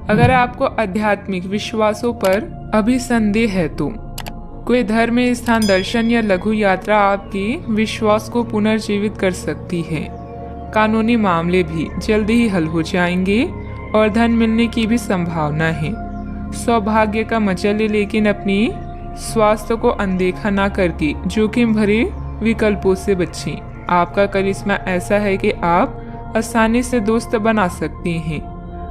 अगर आपको आध्यात्मिक विश्वासों पर अभी संदेह है तो कोई धर्म स्थान दर्शन या लघु यात्रा आपके विश्वास को पुनर्जीवित कर सकती है। कानूनी मामले भी जल्दी ही हल हो जाएंगे और धन मिलने की भी संभावना है। सौभाग्य का मजा ले, लेकिन अपनी स्वास्थ्य को अनदेखा ना करके जोखिम भरे विकल्पों से बचें। आपका करिश्मा ऐसा है कि आप आसानी से दोस्त बना सकते हैं।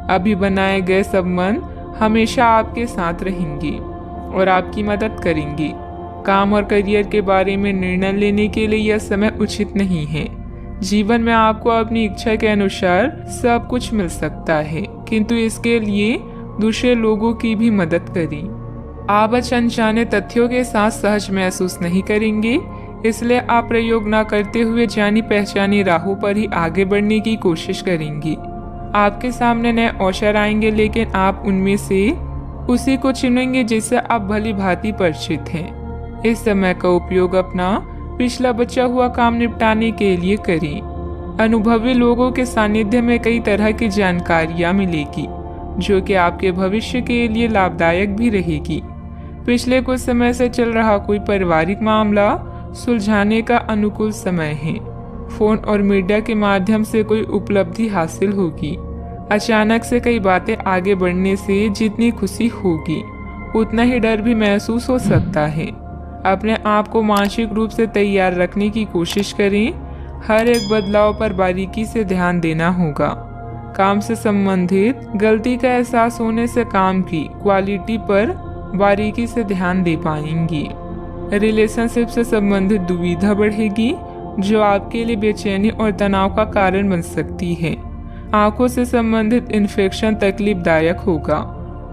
अभी बनाए गए संबंध हमेशा आपके साथ रहेंगे और आपकी मदद करेंगे। काम और करियर के बारे में निर्णय लेने के लिए यह समय उचित नहीं है। जीवन में आपको अपनी इच्छा के अनुसार सब कुछ मिल सकता है, किंतु इसके लिए दूसरे लोगों की भी मदद करें। आप अनजाने तथ्यों के साथ सहज महसूस नहीं करेंगे, इसलिए आप प्रयोग न करते हुए जानी पहचानी राहों पर ही आगे बढ़ने की कोशिश करेंगे। आपके सामने नए अवसर आएंगे, लेकिन आप उनमें से उसी को चुनेंगे जिससे आप भली भांति परिचित हैं। इस समय का उपयोग अपना पिछला बचा हुआ काम निपटाने के लिए करें। अनुभवी लोगों के सानिध्य में कई तरह की जानकारियां मिलेगी, जो कि आपके भविष्य के लिए लाभदायक भी रहेगी। पिछले कुछ समय से चल रहा कोई पारिवारिक मामला सुलझाने का अनुकूल समय है। फोन और मीडिया के माध्यम से कोई उपलब्धि हासिल होगी। अचानक से कई बातें आगे बढ़ने से जितनी खुशी होगी, उतना ही डर भी महसूस हो सकता है। अपने आप को मानसिक रूप से तैयार रखने की कोशिश करें। हर एक बदलाव पर बारीकी से ध्यान देना होगा। काम से संबंधित गलती का एहसास होने से काम की क्वालिटी पर बारीकी से ध्यान दे पाएंगी। रिलेशनशिप से संबंधित दुविधा बढ़ेगी, जो आपके लिए बेचैनी और तनाव का कारण बन सकती है। आंखों से संबंधित इन्फेक्शन तकलीफदायक होगा।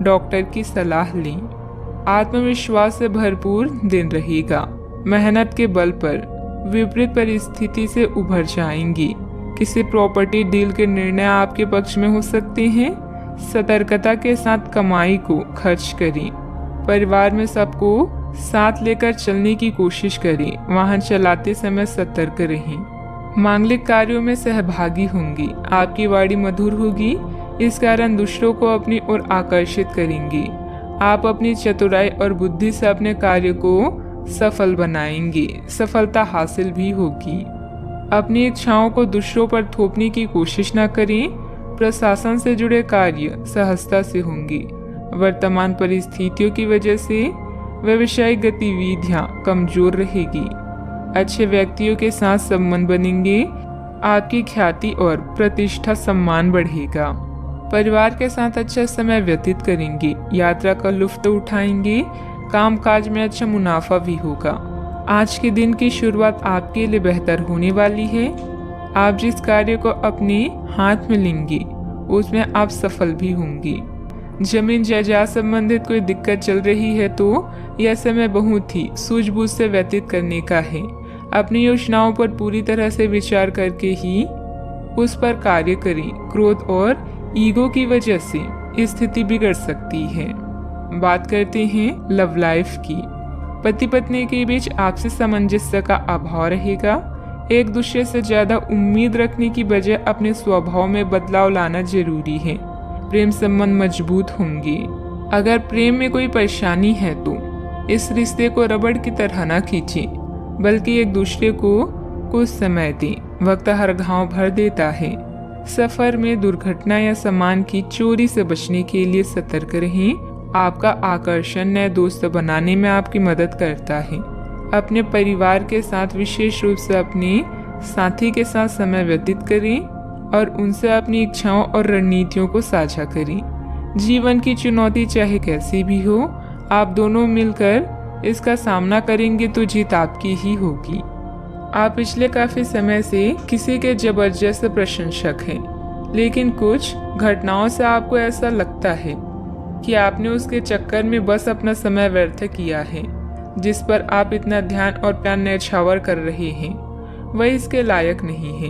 डॉक्टर की सलाह लें। आत्मविश्वास से भरपूर दिन रहेगा। मेहनत के बल पर विपरीत परिस्थिति से उभर जाएंगी। किसी प्रॉपर्टी डील के निर्णय आपके पक्ष में हो सकते हैं। सतर्कता के साथ कमाई को खर्च करें। परिवार में सबको साथ लेकर चलने की कोशिश करें। वाहन चलाते समय सतर्क रहें। मांगलिक कार्यों में सहभागी होंगी। आपकी वाणी मधुर होगी, इस कारण दूसरों को अपनी ओर आकर्षित करेंगे। आप अपनी चतुराई और बुद्धि से अपने कार्य को सफल बनाएंगे। सफलता हासिल भी होगी। अपनी इच्छाओं को दूसरों पर थोपने की कोशिश न करें। प्रशासन से जुड़े कार्य सहजता से होंगे। वर्तमान परिस्थितियों की वजह से व्यवसायिक गतिविधियां कमजोर रहेगी। अच्छे व्यक्तियों के साथ संबंध बनेंगे। आपकी ख्याति और प्रतिष्ठा सम्मान बढ़ेगा। परिवार के साथ अच्छा समय व्यतीत करेंगे। यात्रा का लुत्फ उठाएंगे। कामकाज में अच्छा मुनाफा भी होगा। आज के दिन की शुरुआत आपके लिए बेहतर होने वाली है। आप जिस कार्य को अपने हाथ में लेंगे, उसमें आप सफल भी होंगे। जमीन जायदाद संबंधित कोई दिक्कत चल रही है तो यह समय बहुत ही सूझबूझ से व्यतीत करने का है। अपनी योजनाओं पर पूरी तरह से विचार करके ही उस पर कार्य करें। क्रोध और ईगो की वजह से स्थिति बिगड़ सकती है। बात करते हैं लव लाइफ की। पति पत्नी के बीच आपसी सामंजस्य का अभाव रहेगा। एक दूसरे से ज्यादा उम्मीद रखने की बजाय अपने स्वभाव में बदलाव लाना जरूरी है। प्रेम संबंध मजबूत होंगे। अगर प्रेम में कोई परेशानी है तो इस रिश्ते को रबड़ की तरह न खींचें, बल्कि एक दूसरे को कुछ समय दें। वक्त हर घाव भर देता है। सफर में दुर्घटना या सामान की चोरी से बचने के लिए सतर्क रहें। आपका आकर्षण नए दोस्त बनाने में आपकी मदद करता है। अपने परिवार के साथ विशेष रूप से अपने साथी के साथ समय व्यतीत करें और उनसे अपनी इच्छाओं और रणनीतियों को साझा करें। जीवन की चुनौती चाहे कैसी भी हो, आप दोनों मिलकर इसका सामना करेंगे तो जीत आपकी ही होगी। आप पिछले काफी समय से किसी के जबरदस्त प्रशंसक हैं, लेकिन कुछ घटनाओं से आपको ऐसा लगता है कि आपने उसके चक्कर में बस अपना समय व्यर्थ किया है। जिस पर आप इतना ध्यान और प्यार न्यौछावर कर रहे हैं, वह इसके लायक नहीं है।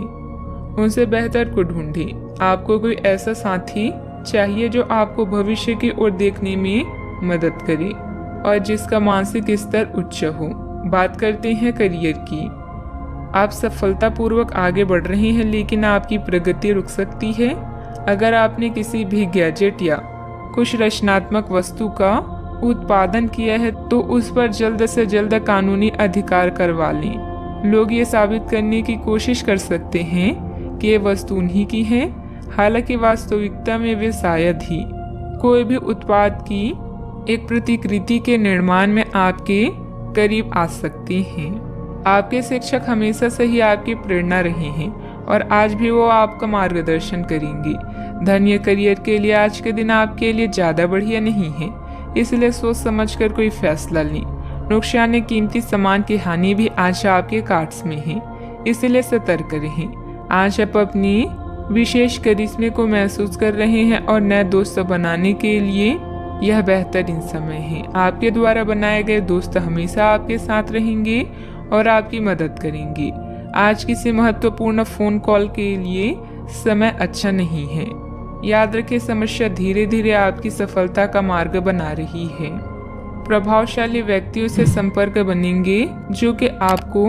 उनसे बेहतर को ढूंढें। आपको कोई ऐसा साथी चाहिए जो आपको भविष्य की ओर देखने में मदद करे और जिसका मानसिक स्तर उच्च हो। बात करते हैं करियर की। आप सफलतापूर्वक आगे बढ़ रहे हैं, लेकिन आपकी प्रगति रुक सकती है। अगर आपने किसी भी गैजेट या कुछ रचनात्मक वस्तु का उत्पादन किया है तो उस पर जल्द से जल्द कानूनी अधिकार करवा लें। लोग ये साबित करने की कोशिश कर सकते हैं कि ये वस्तु उन्हीं की है, हालांकि वास्तविकता में वे शायद ही कोई भी उत्पाद की एक प्रतिकृति के निर्माण में आपके करीब आ सकते हैं। आपके शिक्षक हमेशा से ही आपकी प्रेरणा रहे हैं और आज भी वो आपका मार्गदर्शन करेंगे। धन या करियर के लिए आज के दिन आपके लिए ज़्यादा बढ़िया नहीं है, इसलिए सोच समझकर कोई फैसला लें। नुकसान या कीमती सामान की हानि भी आज आपके कार्ड्स में है, इसलिए सतर्क रहें। आज आप अपनी विशेष करिश्मे को महसूस कर रहे हैं और नए दोस्त बनाने के लिए यह बेहतरीन समय है। आपके द्वारा बनाए गए दोस्त हमेशा आपके साथ रहेंगे और आपकी मदद करेंगे। आज किसी महत्वपूर्ण फोन कॉल के लिए समय अच्छा नहीं है। याद रखें, समस्या धीरे धीरे आपकी सफलता का मार्ग बना रही है। प्रभावशाली व्यक्तियों से संपर्क बनेंगे जो कि आपको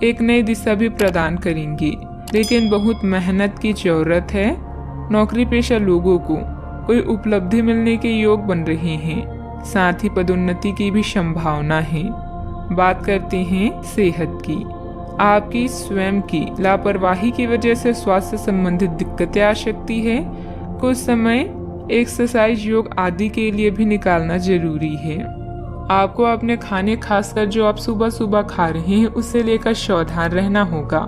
एक नई दिशा भी प्रदान करेंगे, लेकिन बहुत मेहनत की जरूरत है। नौकरी पेशा लोगों को कोई उपलब्धि मिलने के योग बन रहे हैं, साथ ही पदोन्नति की भी संभावना है। बात करते हैं सेहत की। आपकी स्वयं की लापरवाही की वजह से स्वास्थ्य संबंधित दिक्कतें आ सकती है। कुछ समय एक्सरसाइज, योग आदि के लिए भी निकालना जरूरी है। आपको अपने खाने, खासकर जो आप सुबह सुबह खा रहे हैं, उससे लेकर सावधान रहना होगा।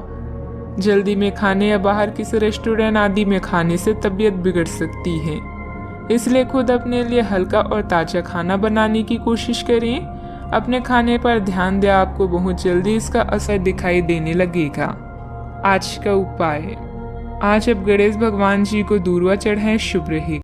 जल्दी में खाने या बाहर किसी रेस्टोरेंट आदि में खाने से तबीयत बिगड़ सकती है, इसलिए खुद अपने लिए हल्का और ताज़ा खाना बनाने की कोशिश करें। अपने खाने पर ध्यान दें, आपको बहुत जल्दी इसका असर दिखाई देने लगेगा। आज का उपाय, आज आप गणेश भगवान जी को दूर्वा चढ़ाएं, शुभ रहेगा।